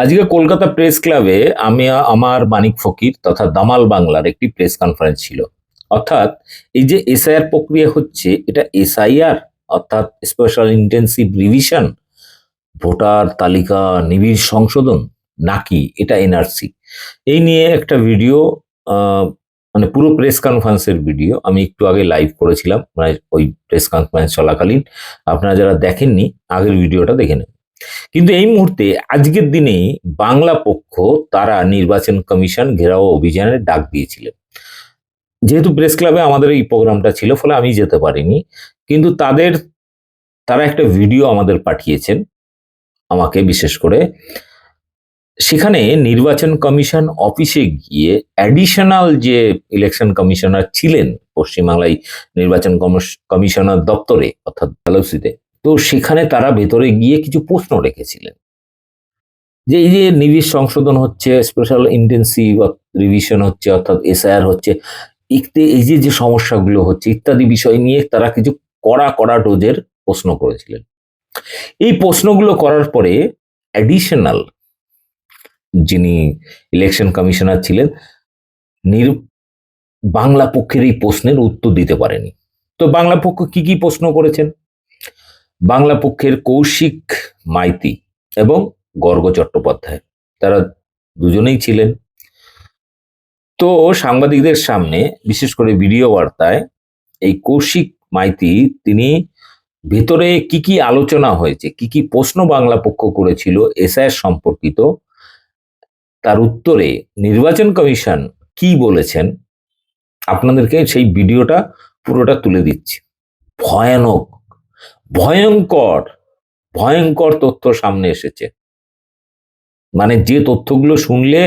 আজকে কলকাতা প্রেস ক্লাবে আমি আমার মানিক ফকির তথা দামাল বাংলার একটি প্রেস কনফারেন্স ছিল। অর্থাৎ এই যে এসআইআর প্রক্রিয়া হচ্ছে, এটা এসআইআর অর্থাৎ স্পেশাল ইন্টেন্সিভ রিভিশন, ভোটার তালিকা নিবিড় সংশোধন, নাকি এটা এনআরসি, এই নিয়ে একটা ভিডিও, মানে পুরো প্রেস কনফারেন্সের ভিডিও আমি একটু আগে লাইভ করেছিলাম, মানে ওই প্রেস কনফারেন্স চলাকালীন। আপনারা যারা দেখেননি আগের ভিডিওটা দেখে নেন। কিন্তু এই মুহূর্তে আজকের দিনে বাংলা পক্ষ তারা নির্বাচন কমিশন ঘেরাও অভিযানের ডাক দিয়েছিলেন। যেহেতু প্রেস ক্লাবে আমাদের এই প্রোগ্রামটা ছিল, ফলে আমি যেতে পারিনি, কিন্তু তারা একটা ভিডিও আমাদের পাঠিয়েছেন আমাকে, বিশেষ করে সেখানে নির্বাচন কমিশন অফিসে গিয়ে অ্যাডিশনাল যে ইলেকশন কমিশনার ছিলেন পশ্চিমবাংলায় নির্বাচন কমিশনার দপ্তরে অর্থাৎ ডালহৌসিতে, তো সেখানে তারা ভেতরে গিয়ে কিছু প্রশ্ন রেখেছিলেন যে এই যে নিবিড় সংশোধন হচ্ছে, স্পেশাল ইন্টেন্সিভ রিভিশন হচ্ছে, অর্থাৎ এসআইআর হচ্ছে, এই যে যে সমস্যাগুলো হচ্ছে ইত্যাদি বিষয় নিয়ে তারা কিছু কড়া ডোজের প্রশ্ন করেছিলেন। এই প্রশ্নগুলো করার পরে অ্যাডিশনাল যিনি ইলেকশন কমিশনার ছিলেন বাংলা পক্ষের এই প্রশ্নের উত্তর দিতে পারেনি। তো বাংলা পক্ষ কি কি প্রশ্ন করেছেন? বাংলা পক্ষের কৌশিক মাইতি এবং গর্গ চট্টোপাধ্যায়, তারা দুজনেই ছিলেন। তো সাংবাদিকদের সামনে, বিশেষ করে ভিডিও বার্তায়, এই কৌশিক মাইতি তিনি ভেতরে কি কি আলোচনা হয়েছে, কি কি প্রশ্ন বাংলা পক্ষ করেছিল এসআইআর সম্পর্কিত, তার উত্তরে নির্বাচন কমিশন কি বলেছেন, আপনাদেরকে সেই ভিডিওটা পুরোটা তুলে দিচ্ছি। ভয়ানক, ভয়ঙ্কর ভয়ঙ্কর তথ্য সামনে এসেছে। মানে যে তথ্যগুলো শুনলে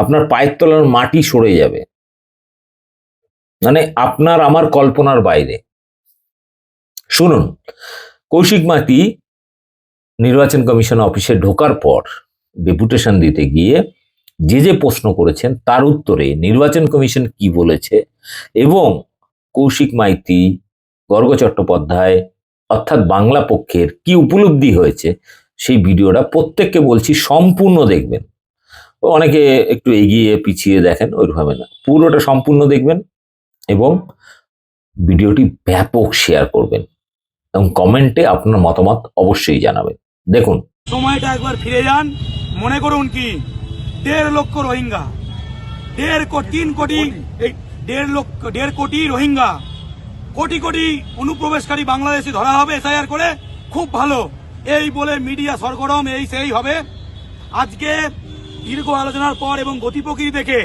আপনার পায়ের তলার মাটি সরে যাবে, মানে আপনার আমার কল্পনার বাইরে। শুনুন, কৌশিক মাইতি নির্বাচন কমিশন অফিসে ঢোকার পর ডেপুটেশন দিতে গিয়ে যে যে প্রশ্ন করেছেন তার উত্তরে নির্বাচন কমিশন কি বলেছে, এবং কৌশিক মাইতি, গর্গ চট্টোপাধ্যায় অর্থাৎ বাংলা পক্ষের কি উপলব্ধি হয়েছে, সেই ভিডিওটা প্রত্যেককে বলছি সম্পূর্ণ দেখবেন। অনেকে একটু এগিয়ে পিছিয়ে দেখেন, ওইভাবে না, পুরোটা সম্পূর্ণ দেখবেন এবং ভিডিওটি ব্যাপক শেয়ার করবেন এবং কমেন্টে আপনার মতামত অবশ্যই জানাবেন। দেখুন, সময়টা একবার ফিরে যান, মনে করুন কি 1.5 লক্ষ রোহিঙ্গা, 1.5 কোটি রোহিঙ্গা, কোটি কোটি অনুপ্রবেশকারী বাংলাদেশি ধরা হবে এসআইআর করে, খুব ভালো, এই বলে মিডিয়া সরগরম, এই সেই হবে। আজকে দীর্ঘ আলোচনার পর এবং গতিপ্রকৃতি দেখে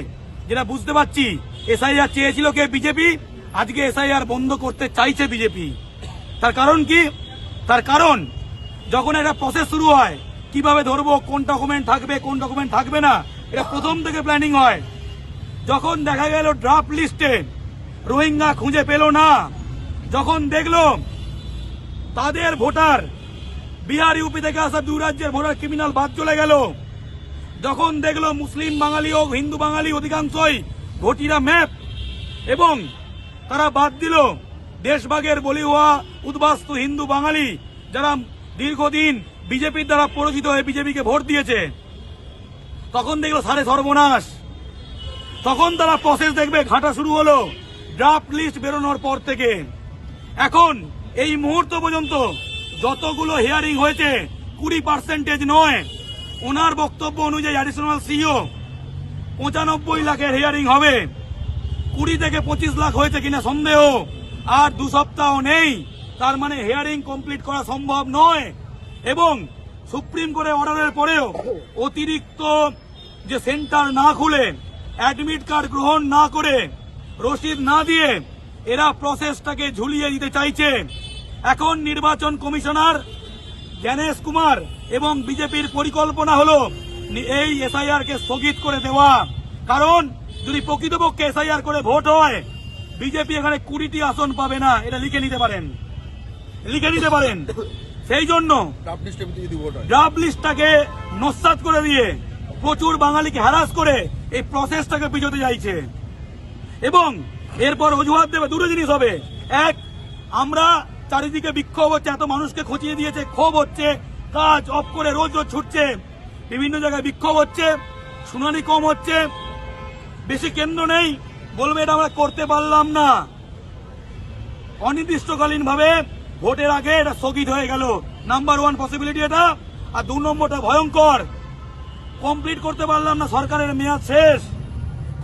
যেটা বুঝতে পারছি, এসআইআর চেয়েছিল কে? বিজেপি। আজকে এসআইআর বন্ধ করতে চাইছে বিজেপি। তার কারণ কি? তার কারণ যখন একটা প্রসেস শুরু হয়, কিভাবে ধরবো, কোন ডকুমেন্ট থাকবে, কোন ডকুমেন্ট থাকবে না, এটা প্রথম থেকে প্ল্যানিং হয়। যখন দেখা গেল ড্রাফট লিস্টে রোহিঙ্গা খুঁজে পেল না, যখন দেখলো তাদের ভোটার বিহার ইউপি থেকে আসা 2 রাজ্যের ভোটার ক্রিমিনাল বাদ চলে গেল, যখন দেখলো মুসলিম বাঙালি ও হিন্দু বাঙালি অধিকাংশই ভোটিরা ম্যাপ, এবং তারা বাদ দিল দেশভাগের বলি হওয়া উদ্বাস্তু হিন্দু বাঙালি যারা দীর্ঘদিন বিজেপির দ্বারা পরিচিত হয়ে বিজেপিকে ভোট দিয়েছে, তখন দেখলো সারে সর্বনাশ। তখন তারা প্রসেস দেখবে ঘাটা শুরু হলো ড্রাফট লিস্ট বেরোনোর পর থেকে। এখন এই মুহূর্ত পর্যন্ত যতগুলো হিয়ারিং হয়েছে 20% নয়, ওনার বক্তব্য অনুযায়ী অ্যাডিশনাল সিইও 95 লাখের হিয়ারিং হবে। 20 থেকে 25 লাখ হয়েছে কিনা সন্দেহ, আর 2 সপ্তাহ নেই, তার মানে হিয়ারিং কমপ্লিট করা সম্ভব নয়। এবং সুপ্রিম কোর্টের অর্ডারের পরেও অতিরিক্ত যে সেন্টার না খুলে, অ্যাডমিট কার্ড গ্রহণ না করে, রসিদ না দিয়ে এরা প্রসেসটাকে ঝুলিয়ে দিতে চাইছে। এখন নির্বাচন কমিশনার জ্ঞানেশ কুমার এবং বিজেপির পরিকল্পনা হলো এই এসআইআর কে স্থগিত করে দেওয়া। কারণ যদি প্রকৃতপক্ষে এসআইআর করে ভোট হয়, বিজেপি এখানে 20টি আসন পাবে না, এটা লিখে নিতে পারেন। সেই জন্য ড্রাফট লিস্টটাকে নস্যাৎ করে দিয়ে প্রচুর বাঙালিকে হ্যারাস করে এই প্রসেসটাকে পিছোতে চাইছে। এবং এরপর অজুহাত দেবে, দুটো জিনিস হবে। এক, আমরা চারিদিকে বিক্ষোভ হচ্ছে, এত মানুষকে খচিয়ে দিয়েছে, ক্ষোভ হচ্ছে, কাজ অফ করে রোজ ছুটছে, বিভিন্ন জায়গায় বিক্ষোভ হচ্ছে, শুনানি কম হচ্ছে, বেশি কেন্দ্র নেই, বলবে এটা আমরা করতে পারলাম না। অনির্দিষ্টকালীন ভাবে ভোটের আগে এটা স্থগিত হয়ে গেল, নাম্বার 1 পসিবিলিটি এটা। আর 2 নম্বরটা ভয়ঙ্কর, কমপ্লিট করতে পারলাম না, সরকারের মেয়াদ শেষ,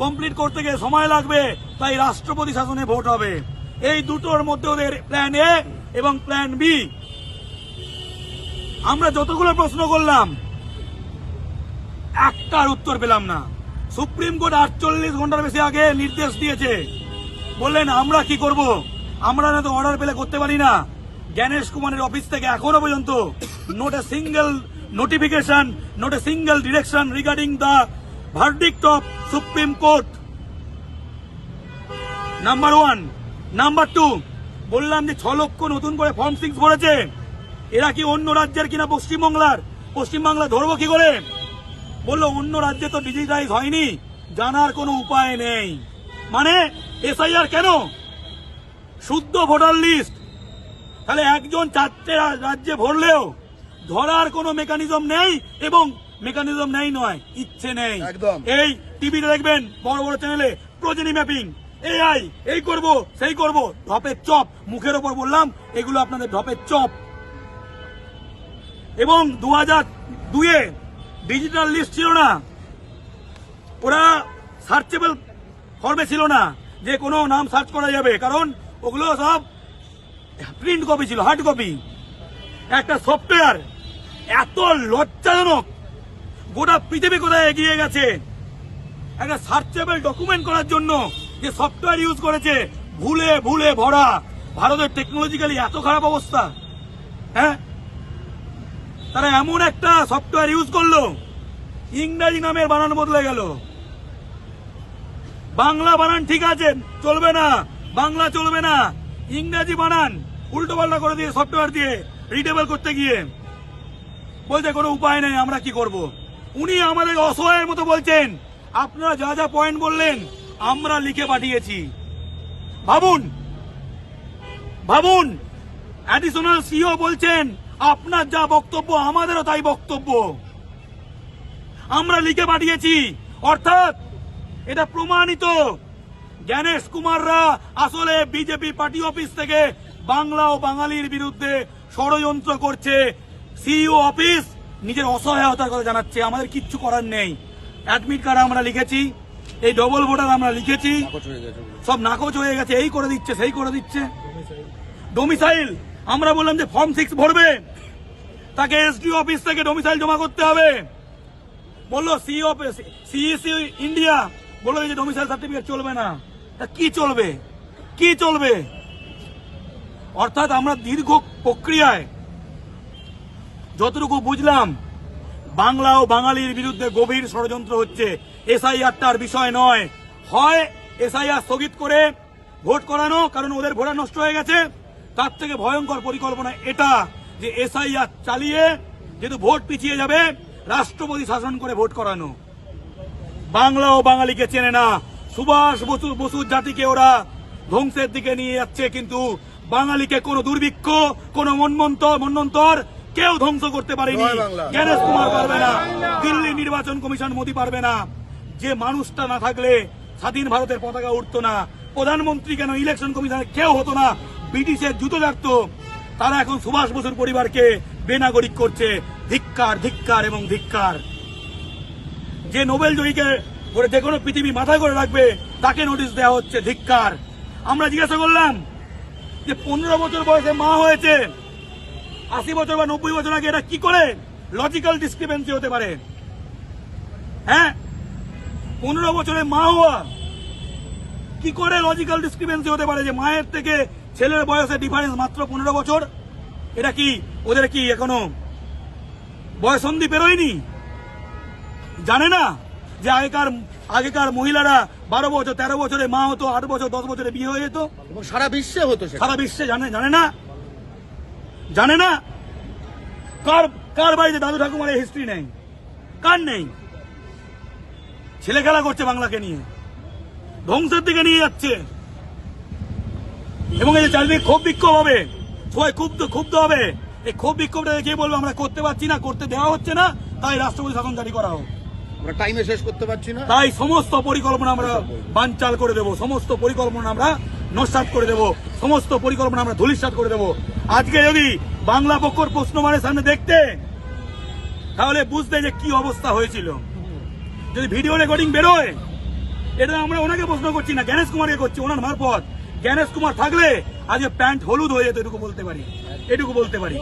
কমপ্লিট করতে গিয়ে সময় লাগবে, তাই রাষ্ট্রপতি শাসনে ভোট হবে। এই দুটোর মধ্যে ওদের প্ল্যান এ এবং প্ল্যান বি। আমরা যতগুলো প্রশ্ন করলাম একটার উত্তর পেলাম না। সুপ্রিম কোর্ট 48 ঘন্টার বেশি আগে নির্দেশ দিয়েছে, বললেন আমরা কি করব, আমরা না তো অর্ডার পেলে করতে পারি না। জ্ঞানেশ কুমারের অফিস থেকে এখনো পর্যন্ত not a single notification, not a single direction regarding the verdict of supreme court. Number 1। Number 2, বললাম যে 6 লক্ষ নতুন করে ফর্ম 6 ভরেছে, এরা কি অন্য রাজ্যের কিনা পশ্চিমবাংলার? পশ্চিমবাংলা ধরবো কি করে? বললো অন্য রাজ্যে তো ডিজিটাইজ হয়নি, জানার কোনো উপায় নেই। মানে এসআইআর কেন? শুদ্ধ ভোটার লিস্ট, তাহলে একজন 4টে রাজ্যে ভরলেও ধরার কোনো মেকানিজম নেই, এবং মেকানিজম নেই নয়, ইচ্ছে নেই। এই টিভিতে দেখবেন বড় বড় চ্যানেলে প্রজেনি ম্যাপিং, এআই, এই করব সেই করব, ঢপের চপ মুখের ওপর। বললাম এগুলো আপনাদের ঢপের চপ। এবং 2002-এ ডিজিটাল লিস্ট ছিল না, ওরা সার্চেবল ফর্মে ছিল না যে কোনো নাম সার্চ করা যাবে, কারণ ওগুলো সব প্রিন্ট কপি ছিল, হার্ড কপি। একটা সফটওয়্যার এত লজ্জাজনক, গোটা পৃথিবী কোথায় এগিয়ে গেছে একটা সার্চেবল ডকুমেন্ট করার জন্য যে সফটওয়্যার ইউজ করেছে, ভুলে ভুলে ভরা। ভারতের টেকনোলজিক্যালি এত খারাপ অবস্থা, হ্যাঁ? তারা এমন একটা সফটওয়্যার ইউজ করলো, ইংরেজি নামের বানান বদলে গেল। বাংলা বানান ঠিক আছে, চলবে না, বাংলা চলবে না, ইংরেজি বানান উল্টো পাল্টা করে দিয়ে সফটওয়্যার দিয়ে রিডেবল করতে গিয়ে বলতে কোনো উপায় নেই, আমরা কি করব। উনি আমাদের অসহায়ের মতো বলছেন, আপনারা যা যা পয়েন্ট বললেন আমরা লিখে পাঠিয়েছি। ভাবুন ভাবুন, অ্যাডিশনাল সিও বলছেন আপনার যা বক্তব্য আমাদেরও তাই বক্তব্য, আমরা লিখে পাঠিয়েছি। অর্থাৎ এটা প্রমাণিত, জ্ঞানেশ কুমাররা আসলে বিজেপি পার্টি অফিস থেকে বাংলা ও বাঙালির বিরুদ্ধে ষড়যন্ত্র করছে। সিইও অফিস নিজের অসহায়তার কথা জানাচ্ছে, আমাদের কিচ্ছু করার নেই। অ্যাডমিট কার্ড আমরা লিখেছি, এই ডবল ভোটার আমরা লিখেছি, সব নাকচ হয়ে গেছে, এই করে দিচ্ছে সেই করে দিচ্ছে। ডোমিসাইল আমরা বললাম যে ফর্ম 6 ভরবে, তাকে এসডিও অফিস থেকে ডোমিসাইল জমা করতে হবে। বললো সিইসি ইন্ডিয়া বললো যে ডোমিসাইল সার্টিফিকেট চলবে না। তা কি চলবে, কি চলবে? অর্থাৎ আমরা দীর্ঘ প্রক্রিয়ায় যতটুকু বুঝলাম, বাংলা ও বাঙালির বিরুদ্ধে গভীর ষড়যন্ত্র হচ্ছে। এসআইআরটার বিষয় নয়, হয় এসআইআর স্থগিত করে ভোট করানো, কারণ ওদের ভোটার নষ্ট হয়ে গেছে। তার থেকে ভয়ঙ্কর পরিকল্পনা এটা যে এসআইআর চালিয়ে যেহেতু ভোট পিছিয়ে যাবে, রাষ্ট্রপতি শাসন করে ভোট করানো। বাংলা ও বাঙালিকে চেনে না, সুভাষ বসুর জাতিকে ওরা ধ্বংসের দিকে নিয়ে যাচ্ছে, কিন্তু বাঙালিকে কোনো দুর্ভিক্ষ, কোনো মন্বন্তর কেউ ধ্বংস করতে পারেনি। জ্ঞানেশ কুমার পারবে না, দিল্লি নির্বাচন কমিশন মোদি পারবে না। যে মানুষটা না থাকলে স্বাধীন ভারতের পতাকা উঠতো না, প্রধানমন্ত্রী কেন ইলেকশন কমিশনে কেউ হতো না, ব্রিটিশের জুতো লাগতো, তারা এখন সুভাষ বসুর পরিবারকে বেনাগরিক করছে। ধিক্কার, ধিক্কার এবং ধিক্কার। যে নোবেল জয়ীকে যে কোনো পৃথিবী মাথায় করে রাখবে তাকে নোটিশ দেওয়া হচ্ছে, ধিক্কার। আমরা জিজ্ঞাসা করলাম যে 15 বছর বয়সে মা হয়েছে, 80 বছর বা 90 বছর আগে, এটা কি করে লজিক্যাল ডিসক্রিপেন্সি হতে পারে? হ্যাঁ, 15 বছরে মা হওয়া কি করে লজিক্যাল ডিসক্রিপেন্সি হতে পারে যে মায়ের থেকে ছেলের বয়সে ডিফারেন্স মাত্র 15 বছর? এটা কি ওদের কি এখনো বয়সন্ধি পেরোয়নি? জানে না যে আগেকার মহিলারা 12 বছর 13 বছরে মা হতো, 8 বছর 10 বছরে বিয়ে হয়ে যেত, সারা বিশ্বে হতো, সারা বিশ্বে জানে না। জানে না কার বাড়িতে দাদু ঠাকুমার হিস্ট্রি নেই, কার নেই? ছেলে খেলা করছে বাংলাকে নিয়ে, ধ্বংসের দিকে নিয়ে যাচ্ছে। এবং এই যে চারিদিকে ক্ষোভ বিক্ষোভ হবে, সবাই ক্ষুব্ধ হবে। এই ক্ষোভ বিক্ষোভটা দেখে বলবো আমরা করতে পারছি না, করতে দেওয়া হচ্ছে না, তাই রাষ্ট্রপতি শাসন জারি করা হোক। আমরা টাইমে শেষ করতে পারছি না। তাই সমস্ত পরিকল্পনা আমরা বানচাল করে দেব, সমস্ত পরিকল্পনা আমরা নস্যাৎ করে দেব, সমস্ত পরিকল্পনা আমরা ধূলিসাৎ করে দেব। আজকে যদি বাংলা পক্ষর প্রশ্নমানের সামনে দেখতে, তাহলে বুঝতে যে কি অবস্থা হয়েছিল। যদি ভিডিও রেকর্ডিং বেরোয়, এটা আমরা ওনাকে প্রশ্ন করছি না, জ্ঞানেশ কুমারকে করছি, ওনার মারফত। জ্ঞানেশ কুমার থাকলে আজকে প্যান্ট হলুদ হয়ে যেত, এটুকু বলতে পারি।